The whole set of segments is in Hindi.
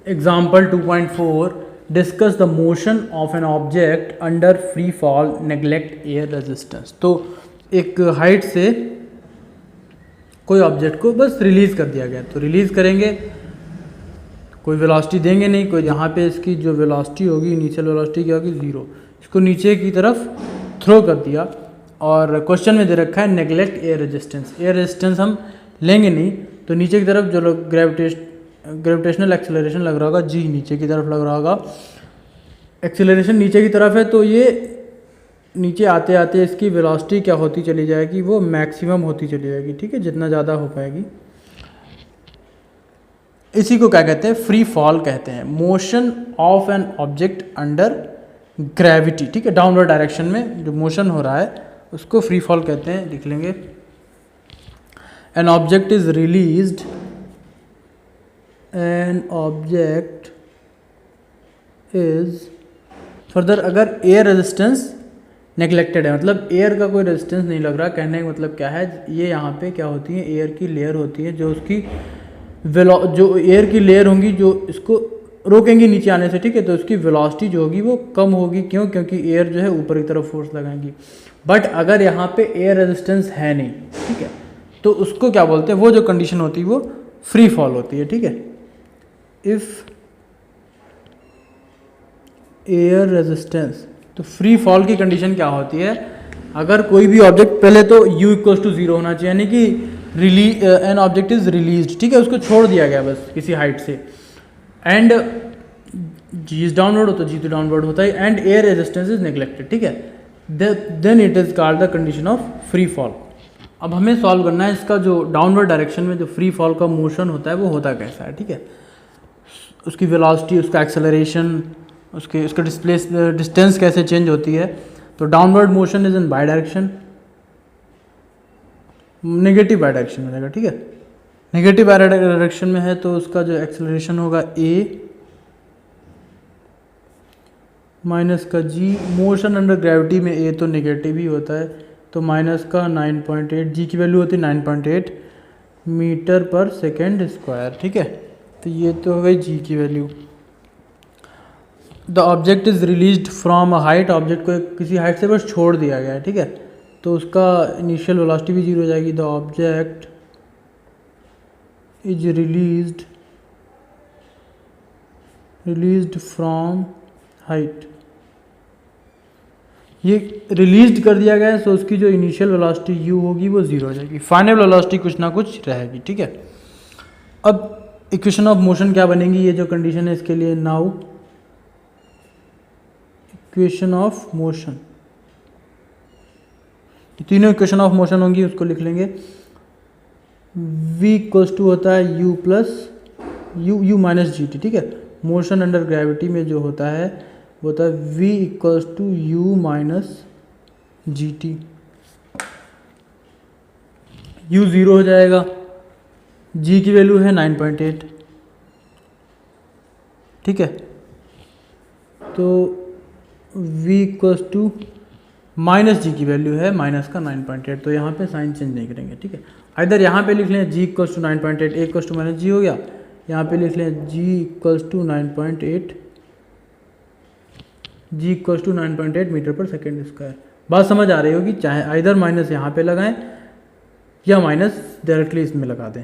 Example 2.4 discuss the motion of an object under free fall neglect air resistance. तो एक हाइट से कोई ऑब्जेक्ट को बस रिलीज कर दिया गया, तो रिलीज करेंगे, कोई वेलोसिटी देंगे नहीं, कोई यहाँ पे इसकी जो वेलोसिटी होगी इनिशियल वेलोसिटी क्या होगी 0, इसको नीचे की तरफ थ्रो कर दिया। और क्वेश्चन में दे रखा है neglect air resistance, air resistance हम लेंगे नहीं, तो नीचे की तरफ जो ग्रेविटेशनल एक्सेलरेशन लग रहा होगा जी, नीचे की तरफ लग रहा होगा, एक्सेलरेशन नीचे की तरफ है, तो ये नीचे आते आते इसकी वेलोसिटी क्या होती चली जाएगी, वो मैक्सिमम होती चली जाएगी, ठीक है, जितना ज़्यादा हो पाएगी। इसी को क्या कहते हैं, फ्री फॉल कहते हैं, motion of an object under gravity, ठीक है, डाउनवर्ड डायरेक्शन में जो मोशन हो रहा है उसको फ्री फॉल कहते हैं। लिख लेंगे an object is released, an object is further, अगर एयर रेजिस्टेंस नेग्लेक्टेड है, मतलब एयर का कोई रेजिस्टेंस नहीं लग रहा, कहने का मतलब क्या है, ये यहाँ पे क्या होती है, एयर की लेयर होती है जो उसकी जो एयर की लेयर होंगी जो इसको रोकेंगी नीचे आने से, ठीक है, तो उसकी वेलोसिटी जो होगी वो कम होगी, क्यों, क्योंकि एयर जो है ऊपर की तरफ फोर्स लगाएंगी। बट अगर यहाँ पे एयर रेजिस्टेंस है नहीं, ठीक है, तो उसको क्या बोलते हैं, वो जो कंडीशन होती है वो फ्री फॉल होती है, ठीक है। इफ एयर रेजिस्टेंस, तो फ्री फॉल की कंडीशन क्या होती है, अगर कोई भी ऑब्जेक्ट, पहले तो u इक्वल्स टू 0 होना चाहिए, यानी कि एन ऑब्जेक्ट इज रिलीज्ड, ठीक है, उसको छोड़ दिया गया बस किसी हाइट से, एंड g इज डाउनवर्ड हो तो g तो डाउनवर्ड होता है, and air resistance is neglected, ठीक है, then it is called the condition of free fall. अब हमें सॉल्व करना है इसका जो डाउनवर्ड डायरेक्शन में जो फ्री फॉल का मोशन होता है वो होता कैसा है, ठीक है, उसकी वेलोसिटी, उसका एक्सेलरेशन, उसका डिस्टेंस कैसे चेंज होती है। तो downward motion is in by direction, negative by direction में रहेगा, ठीक है, नेगेटिव बाई डायरेक्शन में है तो उसका जो एक्सेलरेशन होगा a माइनस का g, मोशन अंडर ग्रेविटी में a तो नेगेटिव ही होता है, तो माइनस का 9.8, g की वैल्यू होती है 9.8 मीटर पर सेकेंड स्क्वायर, ठीक है, तो ये तो हो गई g की value. The object is released from a height, object को किसी हाइट से बस छोड़ दिया गया है, ठीक है, तो उसका इनिशियल वेलोसिटी भी 0 हो जाएगी। The object is released from height, ये रिलीज्ड कर दिया गया है, तो उसकी जो इनिशियल वेलोसिटी u होगी वो 0 हो जाएगी, फाइनल वेलोसिटी कुछ ना कुछ रहेगी, ठीक है। अब इक्वेशन ऑफ मोशन क्या बनेगी, ये जो कंडीशन है इसके लिए, नाउ इक्वेशन ऑफ मोशन, तीनों इक्वेशन ऑफ मोशन होंगी, उसको लिख लेंगे। v इक्वल्स टू होता है u plus u minus g T, ठीक है, मोशन अंडर ग्रेविटी में जो होता है वो होता है v equals to u minus g t, u 0 हो जाएगा, g की वैल्यू है 9.8, ठीक है, तो v इक्वल्स टू माइनस जी की वैल्यू है माइनस का 9.8, तो यहाँ पे साइन चेंज नहीं करेंगे, ठीक है, इधर यहाँ पे लिख लें g equals to 9.8, a equals to minus g हो गया, यहाँ पे लिख लें g equals to 9.8 metre per second square. बात समझ आ रही होगी, चाहे इधर माइनस यहाँ पे लगाएं या माइनस डायरेक्टली इसमें लगा दें,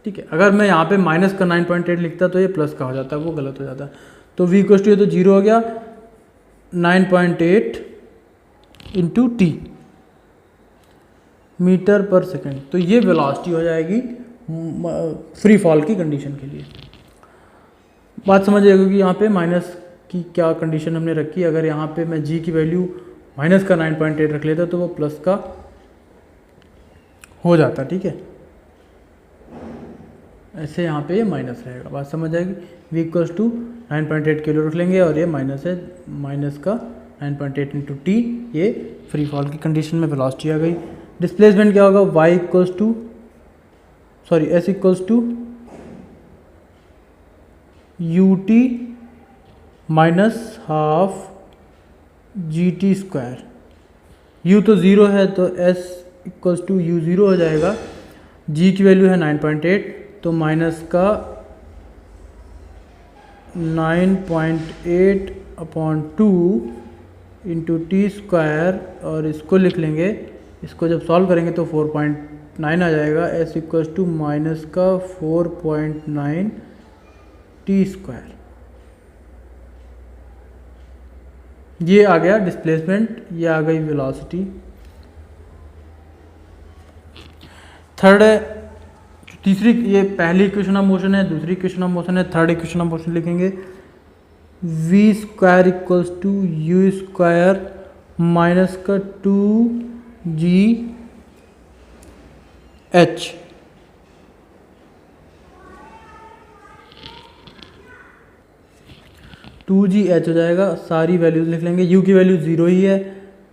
ठीक है। अगर मैं यहाँ पे माइनस का 9.8 लिखता तो ये प्लस का हो जाता, वो गलत हो जाता, तो v इक्वल्स टू ये तो 0 हो गया, 9.8 into T metre per second, तो ये वेलोसिटी हो जाएगी फ्री फॉल की कंडीशन के लिए। बात समझ आएगी कि यहाँ पे माइनस की क्या कंडीशन हमने रखी, अगर यहाँ पे मैं g की वैल्यू माइनस का 9.8 रख लेता तो वो प्लस का हो जाता, ठीक है, ऐसे यहाँ पे ये माइनस रहेगा, बात समझ आएगी। v इक्वल्स टू 9.8 किलो रख लेंगे, और ये माइनस है, माइनस का 9.8 इंटू टी, ये फ्री फॉल की कंडीशन में वेलोसिटी आ गई। डिस्प्लेसमेंट क्या होगा, y equals to s equals to u t minus half g t square, u तो 0 है तो s इक्वल्स टू यू 0 हो जाएगा, g की वैल्यू है 9.8, तो माइनस का 9.8/2 इंटू टी स्क्वायर, और इसको लिख लेंगे, इसको जब सॉल्व करेंगे तो 4.9 आ जाएगा। एस इक्वल्स टू माइनस का 4.9 टी स्क्वायर। ये आ गया डिस्प्लेसमेंट, ये आ गई वेलोसिटी। थर्ड है, तीसरी, ये पहली इक्वेशन ऑफ मोशन है, दूसरी इक्वेशन ऑफ मोशन है, थर्ड इक्वेशन ऑफ मोशन लिखेंगे v square equals to u square minus का 2gh। टू जी एच हो जाएगा, सारी वैल्यूज लिख लेंगे, u की वैल्यू 0 ही है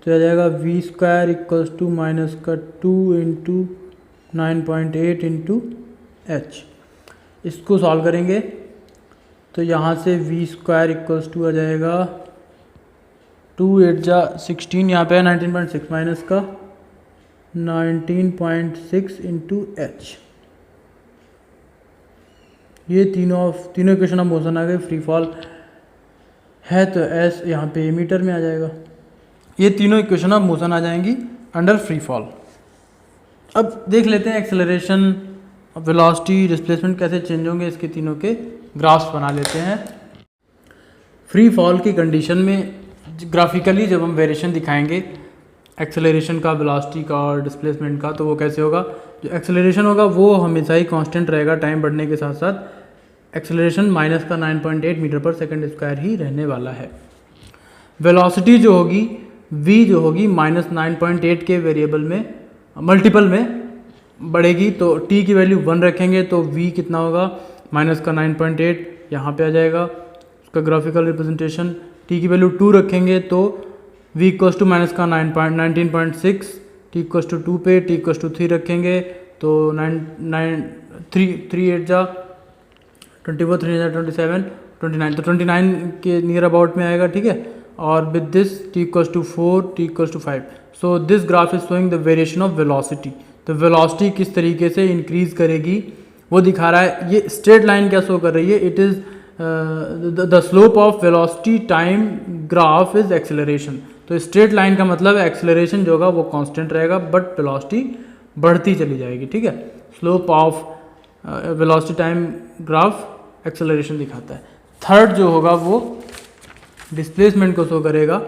तो आ जाएगा v square equals to minus का 2 इंटू 9.8 इंटू एच। इसको सॉल्व करेंगे तो यहाँ से v स्क्वायर इक्वल्स टू आ जाएगा 2 8 जा 16, यहाँ पे 19.6 माइनस का 19.6 इंटू एच। ये तीनों इक्वेशन ऑफ मोशन आ गए। फ्री फॉल है तो एस यहाँ पे मीटर में आ जाएगा। ये तीनों इक्वेशन ऑफ मोशन आ जाएंगी अंडर फ्री फॉल। अब देख लेते हैं एक्सेलरेशन, वेलोसिटी, डिस्प्लेसमेंट कैसे चेंज होंगे, इसके तीनों के ग्राफ्स बना लेते हैं। फ्री फॉल की कंडीशन में ग्राफिकली जब हम वेरिएशन दिखाएंगे एक्सेलरेशन का, वेलोसिटी का और डिस्प्लेसमेंट का, तो वो कैसे होगा, जो एक्सेलरेशन होगा वो हमेशा ही कांस्टेंट रहेगा टाइम बढ़ने के साथ साथ। एक्सेलरेशन माइनस का 9.8 मीटर पर सेकंड स्क्वायर ही रहने वाला है। वेलोसिटी जो होगी v जो होगी माइनस 9.8 के वेरिएबल में मल्टीपल में बढ़ेगी, तो t की वैल्यू 1 रखेंगे तो v कितना होगा, माइनस का 9.8 यहाँ पे आ जाएगा उसका ग्राफिकल रिप्रेजेंटेशन। t की वैल्यू 2 रखेंगे तो v इक्वल्स टू माइनस का 19.6, t इक्वल्स टू 2 पे t इक्वल्स टू 3 रखेंगे तो 3 8 जा 24, 3 जा 27, 29, तो 29 के नियर अबाउट में आएगा, ठीक है। और with this t equals to 4, t equals to 5। So this graph is showing the variation of velocity. तो वेलोसिटी किस तरीके से इंक्रीज करेगी वो दिखा रहा है। ये स्ट्रेट लाइन क्या शो कर रही है, it is the slope of velocity time graph is acceleration. तो स्ट्रेट लाइन का मतलब है एक्सेलरेशन जो होगा वो कांस्टेंट रहेगा बट वेलोसिटी बढ़ती चली जाएगी, ठीक है। Slope of velocity time graph acceleration दिखाता है। थर्ड जो होगा वो डिस्प्लेसमेंट को शो करेगा।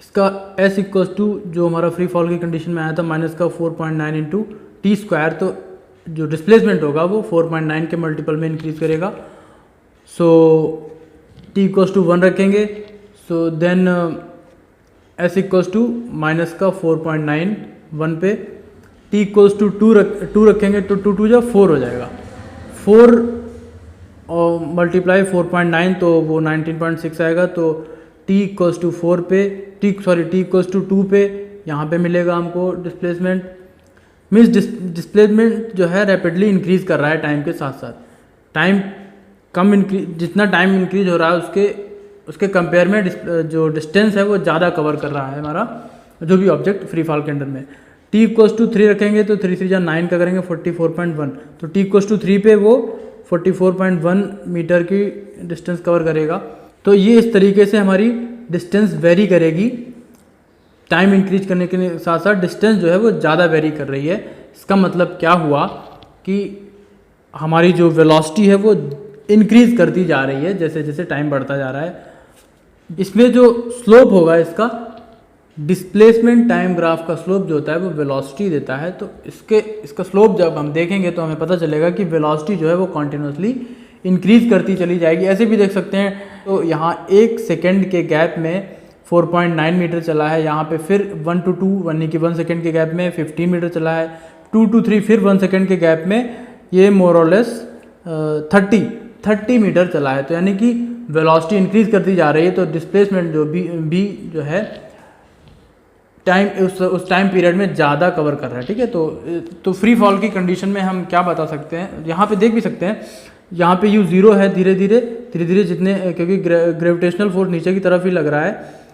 इसका s इक्वल्स टू जो हमारा फ्री फॉल की कंडीशन में आया था माइनस का 4.9 इंटू टी स्क्वायर, तो जो डिस्प्लेसमेंट होगा वो 4.9 के मल्टीपल में इंक्रीज करेगा। सो t इक्वल्स टू 1 रखेंगे, so then s equals to minus का 4.9 1 पे, t इक्वल्स टू 2 रखेंगे तो 2 2 जा 4 हो जाएगा, 4 और मल्टीप्लाई 4.9 तो वो 19.6 आएगा। तो t इक्वल्स टू 4 पे t इक्वल्स टू 2 पे यहाँ पे मिलेगा हमको डिस्प्लेसमेंट। मीन्स डिस्प्लेसमेंट जो है रैपिडली इंक्रीज कर रहा है टाइम के साथ साथ। टाइम कम इंक्रीज, जितना टाइम इंक्रीज हो रहा है उसके कंपेयर में जो डिस्टेंस है वो ज़्यादा कवर कर रहा है हमारा जो भी ऑब्जेक्ट फ्री फॉल के अंडर में। t इक्वल्स टू 3 रखेंगे तो 3 3 जा 9 का करेंगे 44.1, तो t इक्वल्स टू 3 पे वो 44.1 मीटर की डिस्टेंस कवर करेगा। तो ये इस तरीके से हमारी डिस्टेंस वेरी करेगी, टाइम इंक्रीज करने के साथ साथ डिस्टेंस जो है वो ज़्यादा वेरी कर रही है। इसका मतलब क्या हुआ कि हमारी जो वेलोसिटी है वो इंक्रीज करती जा रही है जैसे जैसे टाइम बढ़ता जा रहा है। इसमें जो स्लोप होगा इसका डिस्प्लेसमेंट टाइम ग्राफ का स्लोप जो होता है वो वेलोसिटी देता है। तो इसका स्लोप जब हम देखेंगे तो हमें पता चलेगा कि वेलोसिटी जो है वो कॉन्टिन्यूसली इंक्रीज करती चली जाएगी। ऐसे भी देख सकते हैं, तो यहाँ 1 सेकेंड के गैप में 4.9 मीटर चला है, यहाँ पे फिर 1 to 2 यानी कि 1 सेकेंड के गैप में 15 मीटर चला है, 2 to 3 फिर 1 सेकेंड के गैप में ये मोर और लेस 30 मीटर चला है। तो यानी कि वेलोसिटी इंक्रीज करती जा रही है। तो डिस्प्लेसमेंट जो भी जो है टाइम उस टाइम पीरियड में ज़्यादा कवर कर रहा है, ठीक है। तो फ्री फॉल की कंडीशन में हम क्या बता सकते हैं, यहाँ पे देख भी सकते हैं, यहाँ पे u 0 है, धीरे धीरे जितने, क्योंकि ग्रेविटेशनल फोर्स नीचे की तरफ ही लग रहा है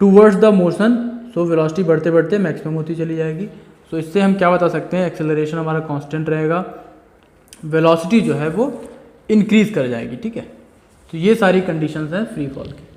towards the motion, so velocity बढ़ते बढ़ते मैक्सिमम होती चली जाएगी। सो इससे हम क्या बता सकते हैं, एक्सेलरेशन हमारा कांस्टेंट रहेगा, वेलोसिटी जो है वो इंक्रीज कर जाएगी, ठीक है। तो ये सारी कंडीशंस हैं फ्री फॉल की।